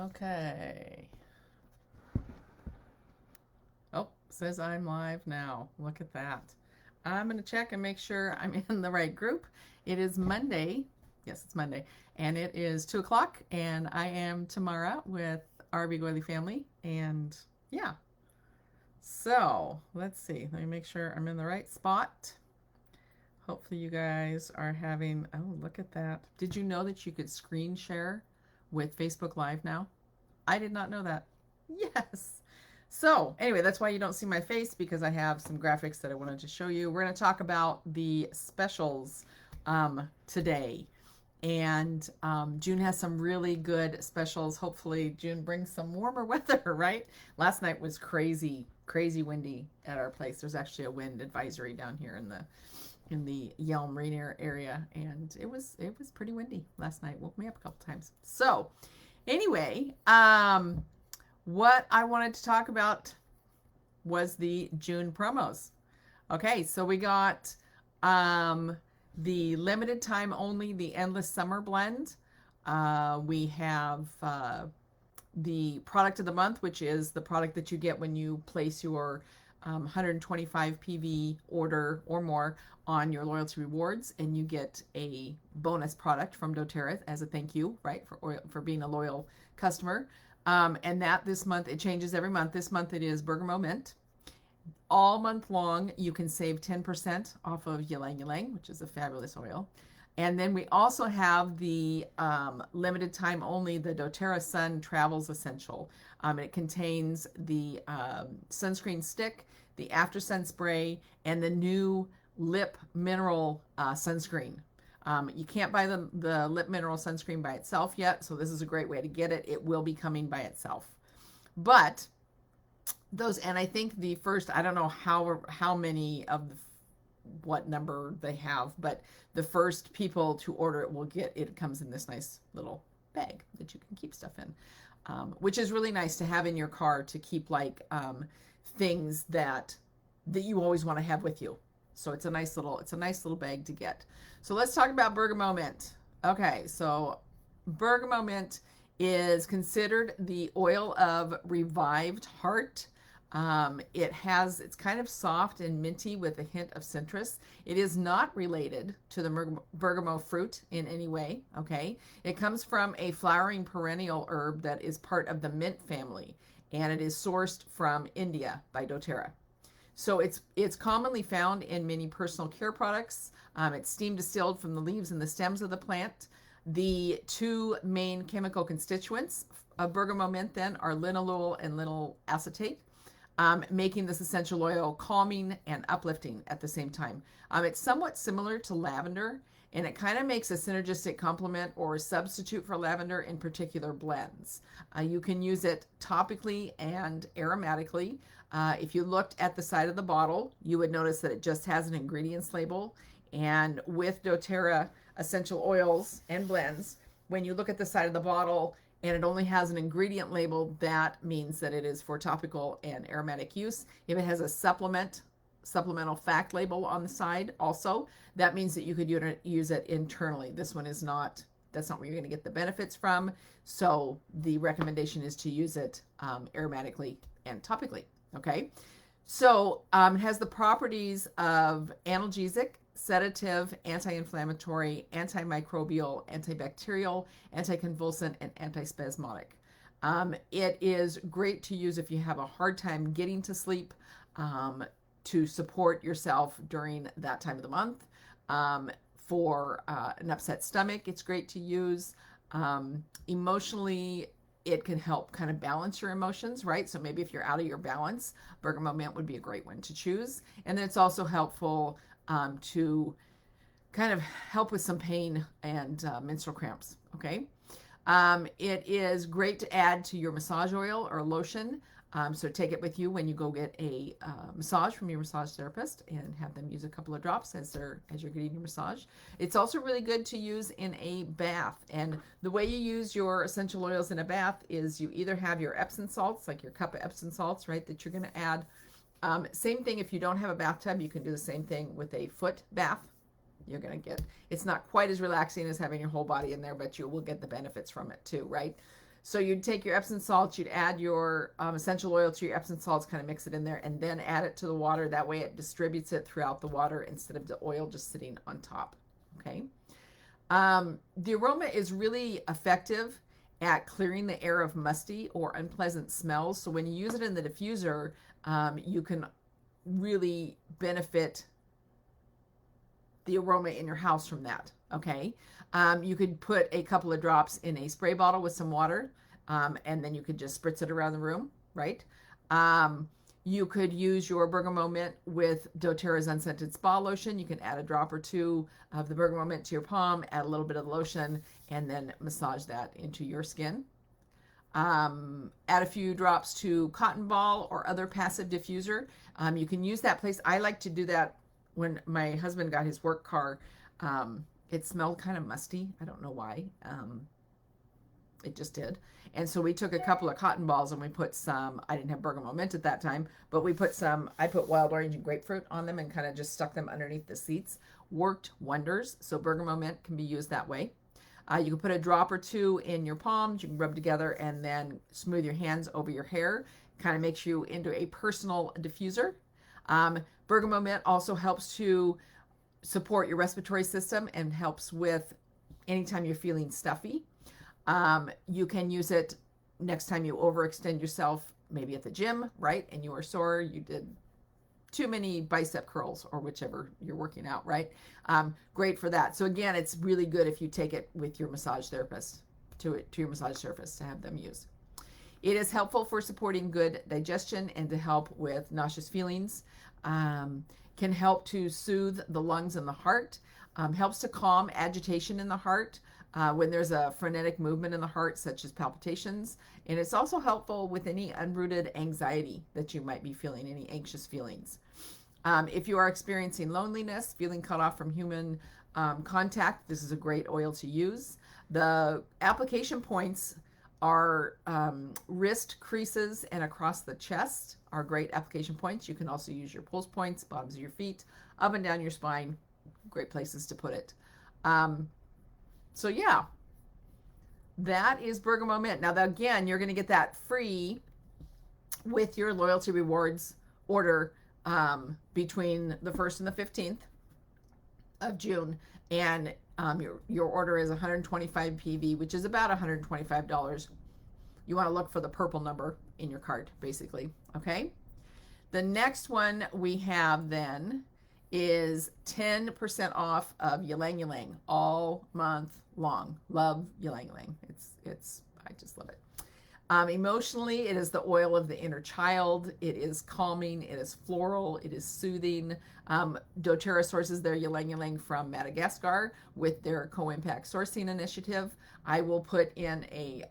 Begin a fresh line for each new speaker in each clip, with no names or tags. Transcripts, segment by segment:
Okay. Oh, says I'm live now. Look at that. I'm going to check and make sure I'm in the right group. It is Monday. Yes, it's Monday. And it is 2 o'clock. And I am Tamara with our Big Oily family. And yeah. So let's see. Let me make sure I'm in the right spot. Hopefully you guys are having, oh, look at that. Did you know that you could screen share with Facebook Live now? I did not know that. Yes. So anyway, that's why you don't see my face, because I have some graphics that I wanted to show you. We're going to talk about the specials today. And June has some really good specials. Hopefully June brings some warmer weather, right? Last night was crazy, crazy windy at our place. There's actually a wind advisory down here in the Yelm Rainier area, and it was pretty windy last night. Woke me up a couple times. So anyway, what I wanted to talk about was the June promos. Okay, so we got the limited time only, the Endless Summer Blend. We have the product of the month, which is the product that you get when you place your 125 PV order or more on your loyalty rewards, and you get a bonus product from doTERRA as a thank you, right, for being a loyal customer. And that this month, it changes every month. This month it is bergamot mint. All month long, you can save 10% off of Ylang Ylang, which is a fabulous oil. And then we also have the limited time only, the doTERRA Sun Travels Essential. It contains the sunscreen stick, the after sun spray, and the new lip mineral sunscreen. You can't buy the lip mineral sunscreen by itself yet, so this is a great way to get it. It will be coming by itself. But those, and I think the first, I don't know how many of the, what number they have, but the first people to order it will get it. It comes in this nice little bag that you can keep stuff in, which is really nice to have in your car to keep like things that you always want to have with you. So it's a nice little bag to get. So let's talk about bergamot mint. Okay, so bergamot mint is considered the oil of revived heart. It's kind of soft and minty with a hint of citrus. It is not related to the bergamot fruit in any way, okay? It comes from a flowering perennial herb that is part of the mint family, and it is sourced from India by doTERRA. So it's commonly found in many personal care products. It's steam distilled from the leaves and the stems of the plant. The two main chemical constituents of bergamot mint then are linalool and linyl acetate, making this essential oil calming and uplifting at the same time. It's somewhat similar to lavender, and it kind of makes a synergistic complement or substitute for lavender in particular blends. You can use it topically and aromatically. If you looked at the side of the bottle, you would notice that it just has an ingredients label. And with doTERRA essential oils and blends, when you look at the side of the bottle and it only has an ingredient label, that means that it is for topical and aromatic use. If it has a supplemental fact label on the side also, that means that you could use it internally. This one is not, that's not where you're going to get the benefits from. So the recommendation is to use it aromatically and topically. Okay, so it has the properties of analgesic, sedative, anti-inflammatory, antimicrobial, antibacterial, anticonvulsant, and antispasmodic. It is great to use if you have a hard time getting to sleep, to support yourself during that time of the month. For an upset stomach, it's great to use. Emotionally, it can help kind of balance your emotions, right? So maybe if you're out of your balance, bergamot mint would be a great one to choose. And then it's also helpful to kind of help with some pain and menstrual cramps, okay? It is great to add to your massage oil or lotion. So take it with you when you go get a massage from your massage therapist, and have them use a couple of drops as you're getting your massage. It's also really good to use in a bath. And the way you use your essential oils in a bath is you either have your Epsom salts, like your cup of Epsom salts, right, that you're going to add. Same thing if you don't have a bathtub, you can do the same thing with a foot bath. You're going to get, it's not quite as relaxing as having your whole body in there, but you will get the benefits from it too, right? So you'd take your Epsom salts, you'd add your essential oil to your Epsom salts, kind of mix it in there, and then add it to the water. That way it distributes it throughout the water instead of the oil just sitting on top. Okay. The aroma is really effective at clearing the air of musty or unpleasant smells. So when you use it in the diffuser, you can really benefit the aroma in your house from that. Okay. You could put a couple of drops in a spray bottle with some water, and then you could just spritz it around the room, right? You could use your bergamot mint with doTERRA's unscented spa lotion. You can add a drop or two of the bergamot mint to your palm, add a little bit of the lotion, and then massage that into your skin. Add a few drops to cotton ball or other passive diffuser. You can use that place. I like to do that when my husband got his work car. It smelled kind of musty. I don't know why. It just did. And so we took a couple of cotton balls and we put some, I didn't have bergamot mint at that time, but we put some, I put wild orange and grapefruit on them and kind of just stuck them underneath the seats. Worked wonders. So bergamot mint can be used that way. You can put a drop or two in your palms. You can rub together and then smooth your hands over your hair. Kind of makes you into a personal diffuser. Bergamot mint also helps to support your respiratory system and helps with anytime you're feeling stuffy. You can use it next time you overextend yourself, maybe at the gym, right? And you are sore, you did too many bicep curls or whichever you're working out, right? Great for that. So again, it's really good if you take it with your massage therapist to your massage therapist to have them use. It is helpful for supporting good digestion and to help with nauseous feelings. Can help to soothe the lungs and the heart. Helps to calm agitation in the heart when there's a frenetic movement in the heart, such as palpitations. And it's also helpful with any unrooted anxiety that you might be feeling, any anxious feelings. If you are experiencing loneliness, feeling cut off from human contact, this is a great oil to use. The application points are wrist creases and across the chest are great application points. You can also use your pulse points, bottoms of your feet, up and down your spine. Great places to put it. So yeah, that is bergamot mint. Now, again, you're going to get that free with your loyalty rewards order between the 1st and the 15th of June. And your order is 125 PV, which is about $125. You want to look for the purple number in your cart, basically. Okay. The next one we have then is 10% off of Ylang Ylang all month long. Love Ylang Ylang. I just love it. Emotionally, it is the oil of the inner child. It is calming. It is floral. It is soothing. doTERRA sources their Ylang Ylang from Madagascar with their co-impact sourcing initiative. I will put in a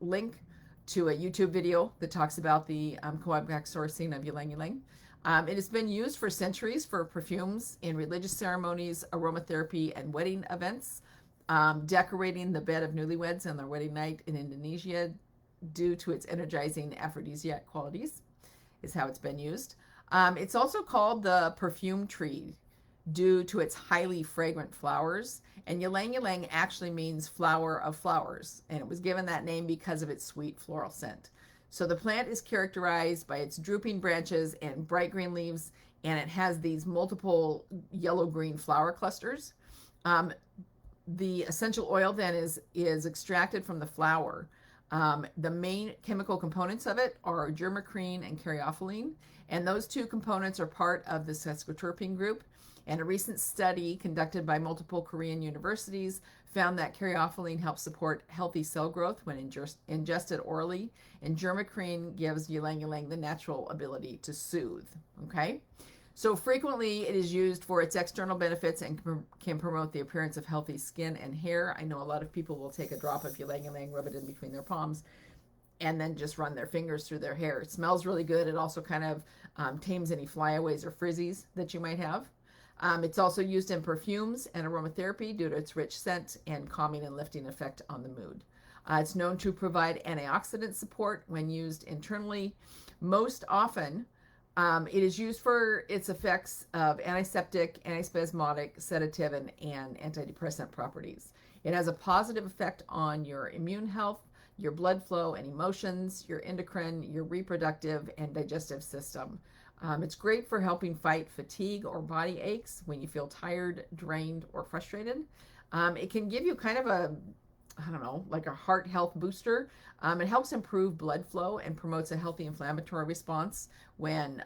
link to a YouTube video that talks about the co-impact sourcing of Ylang Ylang. It has been used for centuries for perfumes in religious ceremonies, aromatherapy, and wedding events, decorating the bed of newlyweds on their wedding night in Indonesia due to its energizing aphrodisiac qualities is how it's been used. It's also called the perfume tree due to its highly fragrant flowers. And Ylang Ylang actually means flower of flowers, and it was given that name because of its sweet floral scent. So the plant is characterized by its drooping branches and bright green leaves, and it has these multiple yellow-green flower clusters. The essential oil then is extracted from the flower. The main chemical components of it are germacrine and caryophyllene, and those two components are part of the sesquiterpene group. And a recent study conducted by multiple Korean universities found that caryophyllene helps support healthy cell growth when ingested orally, and germacrine gives Ylang Ylang the natural ability to soothe. Okay, so frequently it is used for its external benefits and can promote the appearance of healthy skin and hair. I know a lot of people will take a drop of Ylang Ylang, rub it in between their palms, and then just run their fingers through their hair. It smells really good. It also kind of tames any flyaways or frizzies that you might have. It's also used in perfumes and aromatherapy due to its rich scent and calming and lifting effect on the mood. It's known to provide antioxidant support when used internally. Most often, it is used for its effects of antiseptic, antispasmodic, sedative, and antidepressant properties. It has a positive effect on your immune health, your blood flow and emotions, your endocrine, your reproductive and digestive system. It's great for helping fight fatigue or body aches when you feel tired, drained, or frustrated. It can give you kind of a, I don't know, like a heart health booster. It helps improve blood flow and promotes a healthy inflammatory response when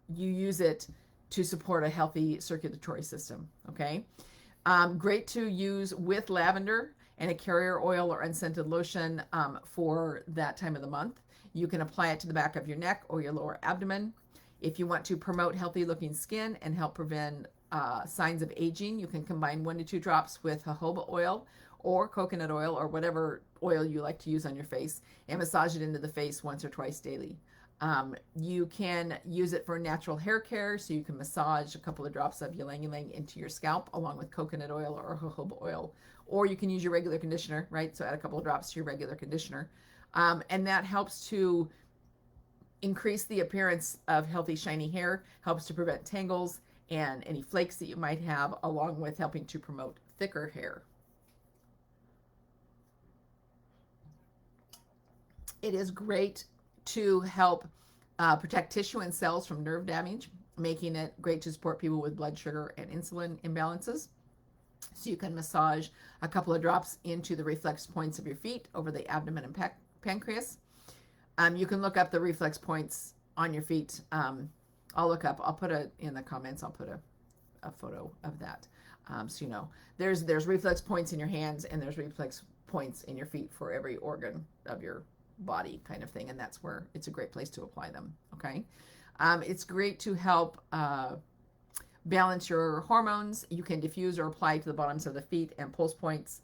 you use it to support a healthy circulatory system. Okay. Great to use with lavender and a carrier oil or unscented lotion for that time of the month. You can apply it to the back of your neck or your lower abdomen. If you want to promote healthy looking skin and help prevent signs of aging, you can combine 1 to 2 drops with jojoba oil or coconut oil or whatever oil you like to use on your face and massage it into the face once or twice daily. You can use it for natural hair care, so you can massage a couple of drops of Ylang Ylang into your scalp along with coconut oil or jojoba oil, or you can use your regular conditioner, right? So add a couple of drops to your regular conditioner. And that helps to increase the appearance of healthy, shiny hair, helps to prevent tangles and any flakes that you might have, along with helping to promote thicker hair. It is great to help protect tissue and cells from nerve damage, making it great to support people with blood sugar and insulin imbalances. So you can massage a couple of drops into the reflex points of your feet over the abdomen and pancreas. You can look up the reflex points on your feet. I'll look up, I'll put it in the comments, I'll put a photo of that. So you know, there's reflex points in your hands and there's reflex points in your feet for every organ of your body kind of thing, and that's where it's a great place to apply them. Okay. It's great to help balance your hormones. You can diffuse or apply to the bottoms of the feet and pulse points,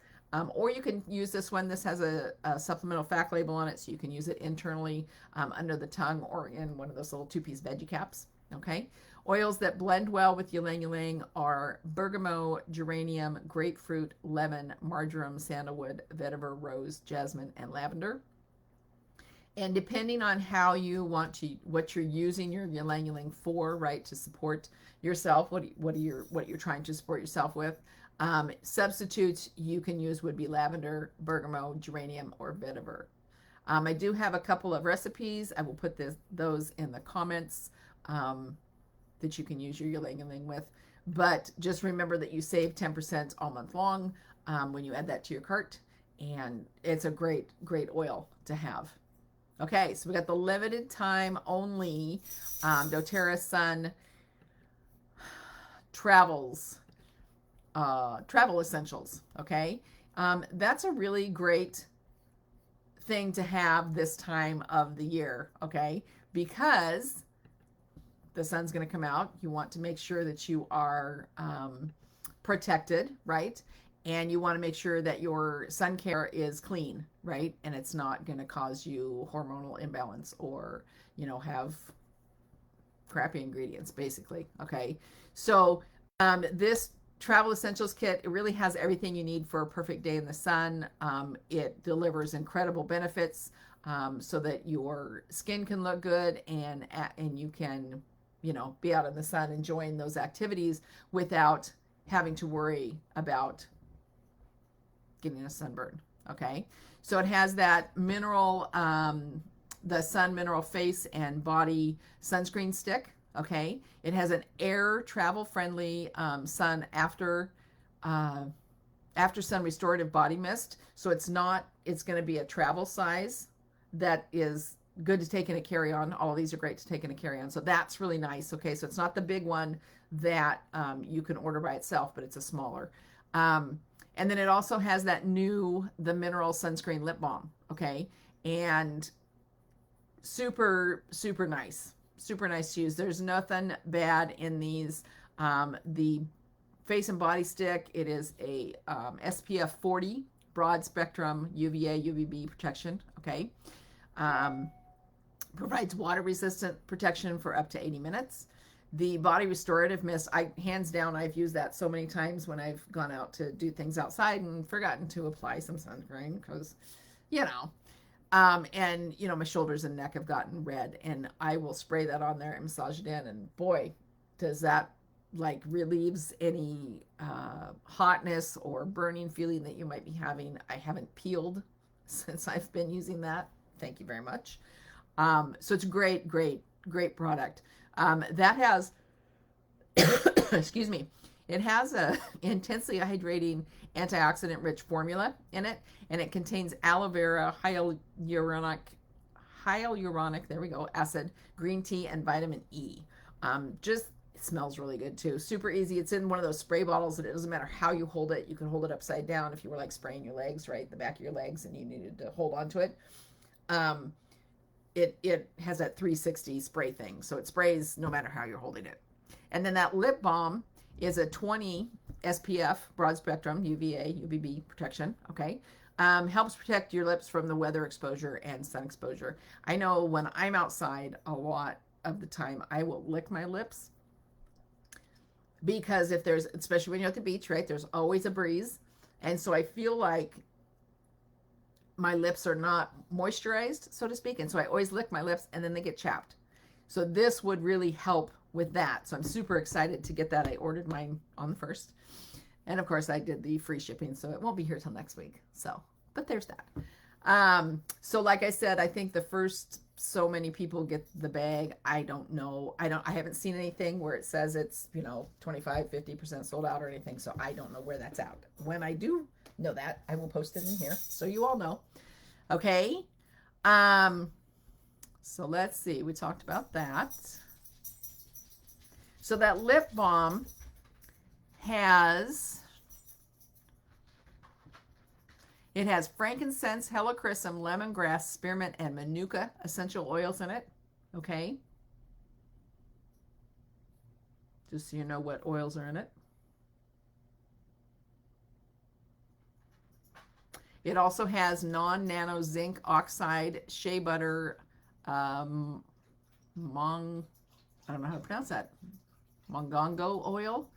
or you can use this one. This has a supplemental fact label on it, so you can use it internally under the tongue or in one of those little 2-piece veggie caps. Okay. Oils that blend well with Ylang Ylang are bergamot, geranium, grapefruit, lemon, marjoram, sandalwood, vetiver, rose, jasmine, and lavender. And depending on how you want to, what you're using your Ylang Ylang for, right, to support yourself, what you're trying to support yourself with, substitutes you can use would be lavender, bergamot, geranium, or vetiver. I do have a couple of recipes. I will put those in the comments that you can use your Ylang Ylang with. But just remember that you save 10% all month long when you add that to your cart, and it's a great oil to have. Okay, so we got the limited time only doTERRA Sun travel essentials. Okay, that's a really great thing to have this time of the year. Okay, because the sun's going to come out. You want to make sure that you are protected, right? And you want to make sure that your sun care is clean, right? And it's not going to cause you hormonal imbalance or, you know, have crappy ingredients, basically. Okay. So this travel essentials kit, it really has everything you need for a perfect day in the sun. It delivers incredible benefits so that your skin can look good and you can, you know, be out in the sun enjoying those activities without having to worry about getting a sunburn. Okay, so it has that mineral, the sun mineral face and body sunscreen stick. Okay, it has an air travel friendly sun after sun restorative body mist. So it's going to be a travel size that is good to take in a carry-on. All of these are great to take in a carry-on, so that's really nice. Okay, so it's not the big one that you can order by itself, but it's a smaller. And then it also has the mineral sunscreen lip balm. Okay, and super nice to use. There's nothing bad in these. The face and body stick, it is a SPF 40 broad spectrum UVA UVB protection. Okay, provides water resistant protection for up to 80 minutes. The body restorative mist, hands down, I've used that so many times when I've gone out to do things outside and forgotten to apply some sunscreen because, you know, and, you know, my shoulders and neck have gotten red, and I will spray that on there and massage it in, and boy, does that like relieves any hotness or burning feeling that you might be having. I haven't peeled since I've been using that. Thank you very much. So it's a great, great, great product. That has, excuse me, it has a intensely hydrating antioxidant rich formula in it, and it contains aloe vera, hyaluronic, there we go, acid, green tea, and vitamin E. Just it smells really good too. Super easy. It's in one of those spray bottles, and it doesn't matter how you hold it. You can hold it upside down if you were like spraying your legs, right, the back of your legs, and you needed to hold on to it. It has that 360 spray thing, so it sprays no matter how you're holding it. And then that lip balm is a 20 SPF, broad spectrum, UVA, UVB protection, okay? Helps protect your lips from the weather exposure and sun exposure. I know when I'm outside a lot of the time, I will lick my lips because if there's, especially when you're at the beach, right, there's always a breeze. And so I feel like my lips are not moisturized, so to speak. And so I always lick my lips and then they get chapped. So this would really help with that. So I'm super excited to get that. I ordered mine on the 1st. And of course I did the free shipping, so it won't be here till next week. So, but there's that. So like I said, I think the first so many people get the bag. I don't know. I haven't seen anything where it says it's, 25, 50% sold out or anything. So I don't know where that's at. When I do know that, I will post it in here so you all know. Okay. So let's see. We talked about that. So that lip balm has frankincense, helichrysum, lemongrass, spearmint, and manuka essential oils in it. Okay. Just so you know what oils are in it. It also has non-nano zinc oxide, shea butter, I don't know how to pronounce that, mongongo oil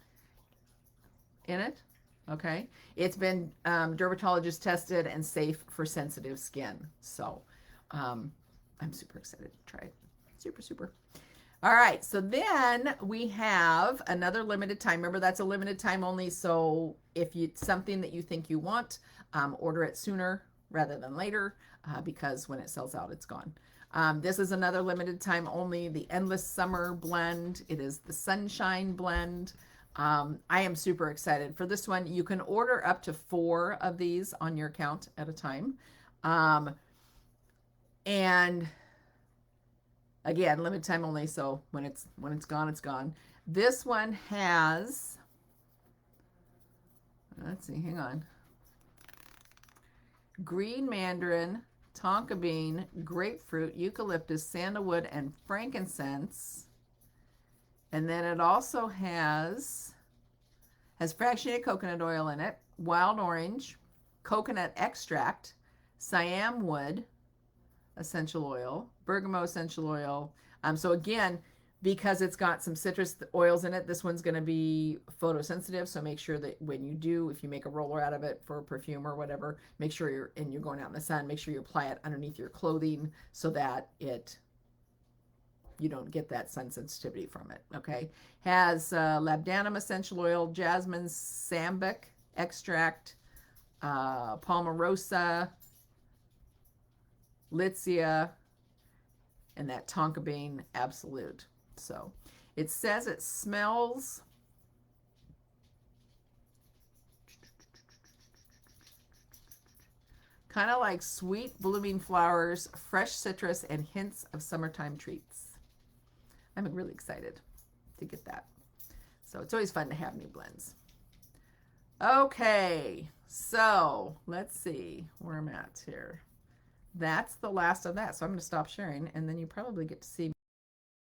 in it. Okay. It's been dermatologist tested and safe for sensitive skin. So I'm super excited to try it. Super, super. All right. So then we have another limited time. Remember, that's a limited time only. So if it's something that you think you want, order it sooner rather than later because when it sells out, it's gone. This is another limited time only, the Endless Summer Blend. It is the Sunshine Blend. I am super excited for this one. You can order up to 4 of these on your account at a time. And again, limited time only. So when it's gone, it's gone. This one has, let's see, hang on. Green mandarin, tonka bean, grapefruit, eucalyptus, sandalwood, and frankincense. And then it also has fractionated coconut oil in it, wild orange, coconut extract, siam wood essential oil, bergamot essential oil. So again, because it's got some citrus oils in it, this one's going to be photosensitive. So make sure that when you do, if you make a roller out of it for perfume or whatever, make sure you're going out in the sun, make sure you apply it underneath your clothing so that you don't get that sun sensitivity from it. Okay. Has labdanum essential oil, jasmine, sambuc extract, palmarosa, litsea, and that tonka bean absolute. So it says it smells kind of like sweet blooming flowers, fresh citrus, and hints of summertime treats. I'm really excited to get that. So it's always fun to have new blends. Okay, so let's see where I'm at here. That's the last of that. So I'm going to stop sharing, and then you probably get to see